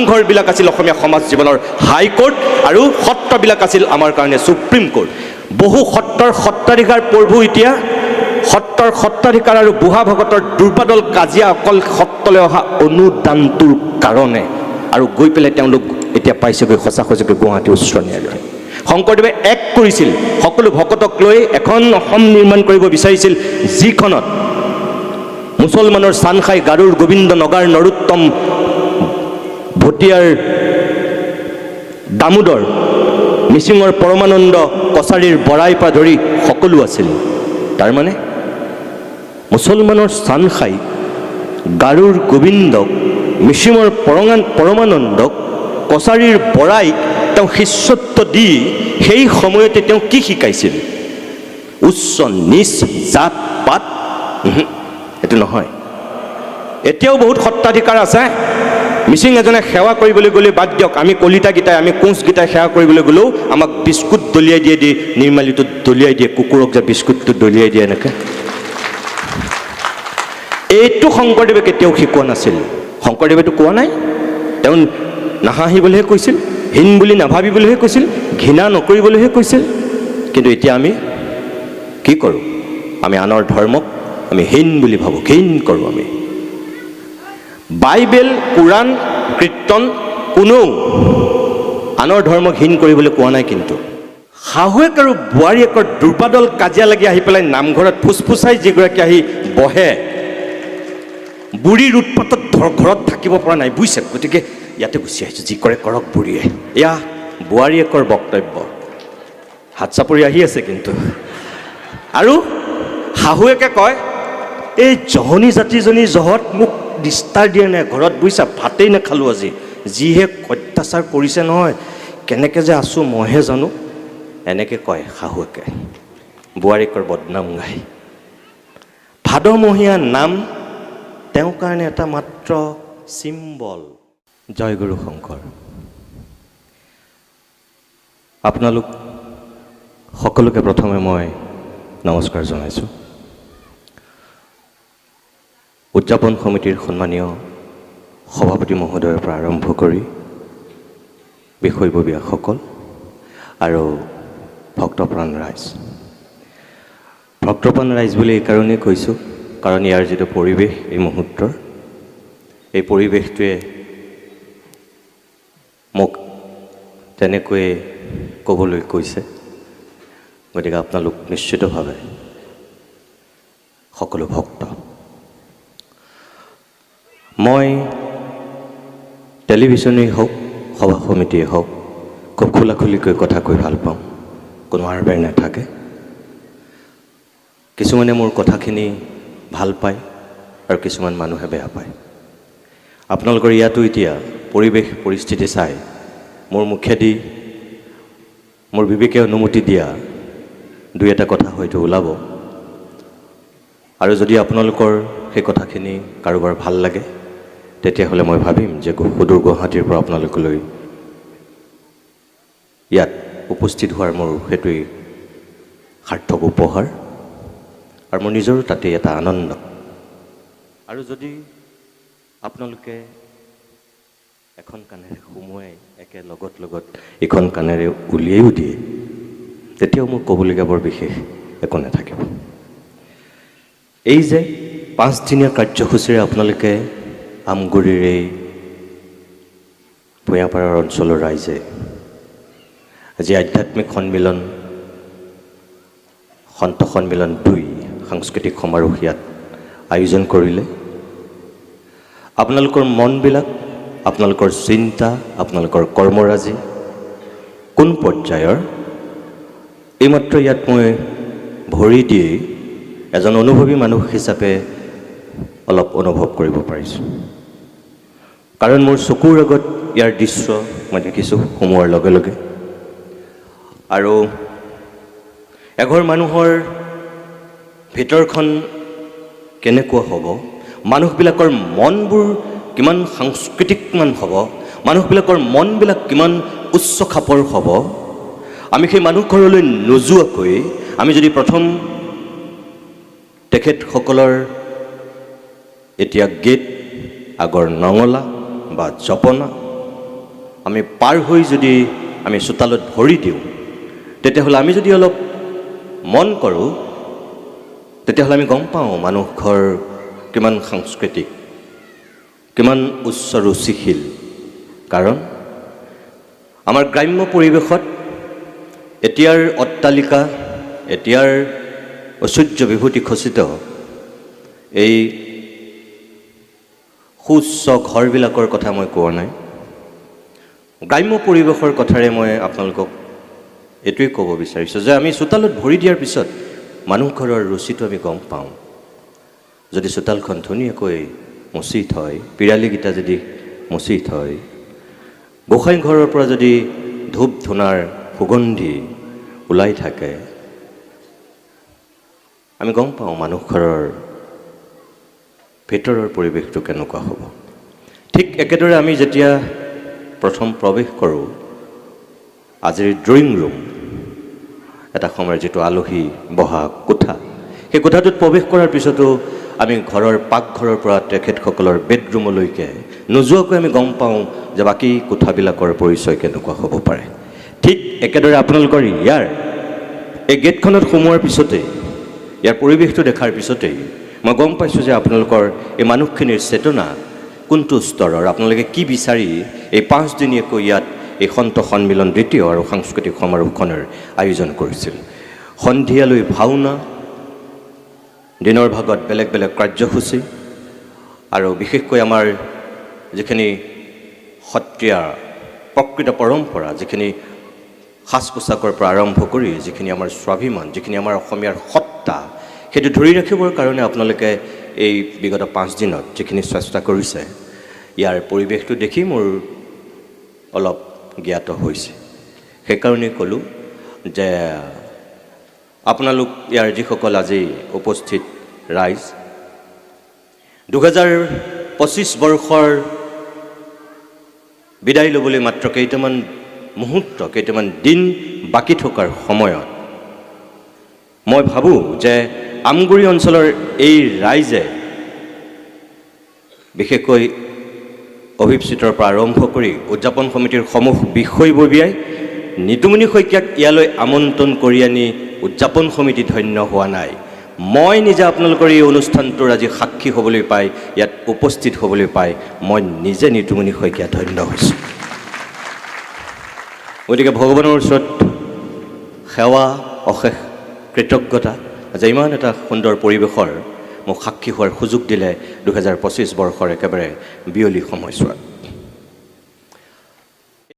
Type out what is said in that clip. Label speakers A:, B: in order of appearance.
A: ঘৰবিলাক আছিল অসমীয়া সমাজ জীৱনৰ হাইকোৰ্ট আৰু সত্ৰবিলাক আছিল আমাৰ কাৰণে সুপ্ৰিম কোৰ্ট। বহু সত্ৰৰ সত্ৰাধিকাৰ প্ৰভু এতিয়া সত্ৰৰ সত্ৰাধিকাৰ আৰু বুঢ়া ভকতৰ দুৰ্বাদল কাজিয়া অকল সত্ৰলৈ অহা অনুদানটোৰ কাৰণে, আৰু গৈ পেলাই তেওঁলোক এতিয়া পাইছেগৈ সঁচা সঁচাকৈ গুৱাহাটী উচ্চ ন্যায়ালয়। শংকৰদেৱে এক কৰিছিল, সকলো ভকতক লৈ এখন অসম নিৰ্মাণ কৰিব বিচাৰিছিল, যিখনত মুছলমানৰ চানখাই, গাৰুৰ গোবিন্দ, নগাৰ নৰোত্তম, ভটিয়াৰ দামোদৰ, মিচিঙৰ পৰমানন্দ, কছাৰীৰ বৰাই পৰা ধৰি সকলো আছিল। তাৰমানে মুছলমানৰ চানখাই, গাৰুৰ গোবিন্দক, মিচিঙৰ পৰমানন্দক, কছাৰীৰ বৰাইক তেওঁ শিষ্যত্ব দি সেই সময়তে তেওঁ কি শিকাইছিল? উচ্চ নিচ জাত পাত এইটো নহয়। এতিয়াও বহুত সত্ৰাধিকাৰ আছে। মিচিং এজনে সেৱা কৰিবলৈ গ'লে বাদ দিয়ক, আমি কলিতাকেইটাই, আমি কোঁচকেইটাই সেৱা কৰিবলৈ গ'লেও আমাক বিস্কুট দলিয়াই দিয়ে, নিৰ্মালিটো দলিয়াই দিয়ে, কুকুৰক যে বিস্কুটটো দলিয়াই দিয়ে এনেকৈ। এইটো শংকৰদেৱে কেতিয়াও শিকোৱা নাছিল। শংকৰদেৱেতো কোৱা নাই, তেওঁ নাহাঁহিবলৈহে কৈছিল, হীন বুলি নাভাবিবলৈহে কৈছিল, ঘৃণা নকৰিবলৈহে কৈছিল। কিন্তু এতিয়া আমি কি কৰোঁ? আমি আনৰ ধৰ্মক আমি হীন বুলি ভাবোঁ, ঘৃণ কৰোঁ আমি। বাইবেল, কোৰাণ, কীৰ্তন কোনেও আনৰ ধৰ্মক হীন কৰিবলৈ কোৱা নাই। কিন্তু শাহুৱেক আৰু বোৱাৰীয়েকৰ দুৰ্বাদল কাজিয়া লাগি আহি পেলাই নামঘৰত ফুচফুচাই যিগৰাকী আহি বহে, বুঢ়ীৰ উৎপাতত ঘৰত থাকিব পৰা নাই, বুজিছে? গতিকে ইয়াতে গুচি আহিছোঁ, যি কৰে কৰক বুঢ়ীয়ে। এয়া বোৱাৰীয়েকৰ বক্তব্য, হাত চাপৰি আহি আছে কিন্তু। আৰু শাহুৱেকে কয়, এই জহনী জাতিজনী জহত মোক ডিষ্টাৰ দিয়ে নে ঘৰত, বুজিছা? ভাতেই নেখালোঁ আজি, যিহে অত্যাচাৰ কৰিছে নহয়, কেনেকৈ যে আছোঁ মইহে জানো। এনেকৈ কয় শাহুৱেকে, বোৱাৰীয়েকৰ বদনাম গাই। ভাদমহীয়া নাম তেওঁৰ কাৰণে এটা মাত্ৰ চিম্বল। জয় গুৰু শংকৰ। আপোনালোক সকলোকে প্ৰথমে মই নমস্কাৰ জনাইছোঁ। উদযাপন সমিতিৰ সন্মানীয় সভাপতি মহোদয়ৰ পৰা আৰম্ভ কৰি বিষয়ববীয়াসকল আৰু ভক্তপ্ৰাণ ৰাইজ। ভক্তপ্ৰাণ ৰাইজ বুলি এইকাৰণেই কৈছোঁ, কাৰণ ইয়াৰ যিটো পৰিৱেশ এই মুহূৰ্তৰ, এই পৰিৱেশটোৱে মোক তেনেকৈয়ে ক'বলৈ কৈছে। গতিকে আপোনালোক নিশ্চিতভাৱে সকলো ভক্ত। মই টেলিভিশ্যনেই হওক, সভা সমিতিয়ে হওক, খুব খোলাখুলিকৈ কথা কৈ ভাল পাওঁ, কোনো আৰবেৰ নাথাকে। কিছুমানে মোৰ কথাখিনি ভাল পায় আৰু কিছুমান মানুহে বেয়া পায়। আপোনালোকৰ ইয়াতো এতিয়া পৰিৱেশ পৰিস্থিতি চাই মোৰ মুখেদি, মোৰ বিবেকে অনুমতি দিয়া দুই এটা কথা হয়তো ওলাব। আৰু যদি আপোনালোকৰ সেই কথাখিনি কাৰোবাৰ ভাল লাগে, তেতিয়াহ'লে মই ভাবিম যে সুদূৰ গুৱাহাটীৰ পৰা আপোনালোকলৈ ইয়াত উপস্থিত হোৱাৰ মোৰ সেইটোৱেই সাৰ্থক উপহাৰ, আৰু মোৰ নিজৰো তাতেই এটা আনন্দ। আৰু যদি আপোনালোকে এখন কাণেৰে সুমুৱাই একে লগত ইখন কাণেৰে উলিয়াইও দিয়ে, তেতিয়াও মোৰ ক'বলগীয়া বৰ বিশেষ একো নাথাকিব। এই যে 5 দিনীয়া কাৰ্যসূচীৰে আপোনালোকে আমগুৰিৰ এই ভূঞাপাৰাৰ অঞ্চলৰ ৰাইজে আজি আধ্যাত্মিক সন্মিলন, সন্ত সন্মিলন 2 সাংস্কৃতিক সমাৰোহ ইয়াত আয়োজন কৰিলে। আপোনালোকৰ মনবিলাক, আপোনালোকৰ চিন্তা, আপোনালোকৰ কৰ্মৰাজি কোন পৰ্যায়ৰ, এইমাত্ৰ ইয়াত মই ভৰি দি এজন অনুভৱী মানুহ হিচাপে অলপ অনুভৱ কৰিব পাৰিছোঁ। কাৰণ মোৰ চকুৰ আগত ইয়াৰ দৃশ্য মই দেখিছোঁ সোমোৱাৰ লগে লগে। আৰু এঘৰ মানুহৰ ভিতৰখন কেনেকুৱা হ'ব, মানুহবিলাকৰ মনবোৰ কিমান সাংস্কৃতিকমান হ'ব, মানুহবিলাকৰ মনবিলাক কিমান উচ্চ খাপৰ হ'ব, আমি সেই মানুহ ঘৰলৈ নোযোৱাকৈ আমি যদি প্ৰথম তেখেতসকলৰ এতিয়া গেট, আগৰ নঙলা বা জপনা আমি পাৰ হৈ যদি আমি চোতালত ভৰি দিওঁ তেতিয়াহ'লে আমি যদি অলপ মন কৰোঁ তেতিয়াহ'লে আমি গম পাওঁ মানুহ ঘৰ কিমান সাংস্কৃতিক, কিমান উচ্চ ৰুচিশীল। কাৰণ আমাৰ গ্ৰাম্য পৰিৱেশত এতিয়াৰ অট্টালিকা, এতিয়াৰ ঐশ্বৰ্য বিভূতি খচিত এই সুউচ্চ ঘৰবিলাকৰ কথা মই কোৱা নাই। গ্ৰাম্য পৰিৱেশৰ কথাৰে মই আপোনালোকক এইটোৱে ক'ব বিচাৰিছোঁ যে আমি চোতালত ভৰি দিয়াৰ পিছত মানুহ ঘৰৰ ৰুচিটো আমি গম পাওঁ। যদি চোতালখন ধুনীয়াকৈ মচি থয়, পিৰালিকেইটা যদি মচি থয়, গোসাঁই ঘৰৰ পৰা যদি ধূপ ধূনাৰ সুগন্ধি ওলাই থাকে, আমি গম পাওঁ মানুহ ঘৰৰ ভিতৰৰ পৰিৱেশটো কেনেকুৱা হ'ব। ঠিক একেদৰে আমি যেতিয়া প্ৰথম প্ৰৱেশ কৰোঁ আজিৰ ড্ৰয়িং ৰুম, এটা সময়ৰ যিটো আলহী বহা কোঠা, সেই কোঠাটোত প্ৰৱেশ কৰাৰ পিছতো আমি ঘৰৰ পাকঘৰৰ পৰা তেখেতসকলৰ বেডৰুমলৈকে নোযোৱাকৈ আমি গম পাওঁ যে বাকী কোঠাবিলাকৰ পৰিচয় কেনেকুৱা হ'ব পাৰে। ঠিক একেদৰে আপোনালোকৰ এই গেটখনত সোমোৱাৰ পিছতেই, ইয়াৰ পৰিৱেশটো দেখাৰ পিছতেই মই গম পাইছোঁ যে আপোনালোকৰ এই মানুহখিনিৰ চেতনা কোনটো স্তৰৰ, আপোনালোকে কি বিচাৰি এই 5 দিনীয়াকৈ ইয়াত এই সন্ত সন্মিলন দ্বিতীয় আৰু সাংস্কৃতিক সমাৰোহখনৰ আয়োজন কৰিছিল। সন্ধিয়ালৈ ভাওনা, দিনৰ ভাগত বেলেগ বেলেগ কাৰ্যসূচী, আৰু বিশেষকৈ আমাৰ যিখিনি সত্ৰীয়া প্ৰকৃত পৰম্পৰা, যিখিনি সাজ পোছাকৰ পৰা আৰম্ভ কৰি যিখিনি আমাৰ স্বাভিমান, যিখিনি আমাৰ অসমীয়াৰ সত্তা, সেইটো ধৰি ৰাখিবৰ কাৰণে আপোনালোকে এই বিগত 5 দিনত যিখিনি চেষ্টা কৰিছে, ইয়াৰ পৰিৱেশটো দেখি মোৰ অলপ জ্ঞাত হৈছে। সেইকাৰণেই ক'লোঁ যে আপোনালোক ইয়াৰ যিসকল আজি উপস্থিত ৰাইজ, 2025 বৰ্ষৰ বিদায় ল'বলৈ মাত্ৰ কেইটামান মুহূৰ্ত, কেইটামান দিন বাকী থকাৰ সময়ত মই ভাবোঁ যে আমগুৰি অঞ্চলৰ এই ৰাইজে, বিশেষকৈ অভিপ্সিতৰ পৰা আৰম্ভ কৰি উদযাপন সমিতিৰ সমূহ বিষয়ববীয়াই নিতুমণি শইকীয়াক ইয়ালৈ আমন্ত্ৰণ কৰি আনি উদযাপন সমিতি ধন্য হোৱা নাই। মই নিজে আপোনালোকৰ এই অনুষ্ঠানটোৰ আজি সাক্ষী হ'বলৈ পাই, ইয়াত উপস্থিত হ'বলৈ পাই মই নিজে নিতুমণি শইকীয়া ধন্য হৈছোঁ। গতিকে ভগৱানৰ ওচৰত সেৱা, অশেষ কৃতজ্ঞতা যে ইমান এটা সুন্দৰ পৰিৱেশৰ মোক সাক্ষী হোৱাৰ সুযোগ দিলে 2025 বৰ্ষৰ একেবাৰে বিয়লি সময়ছোৱাত।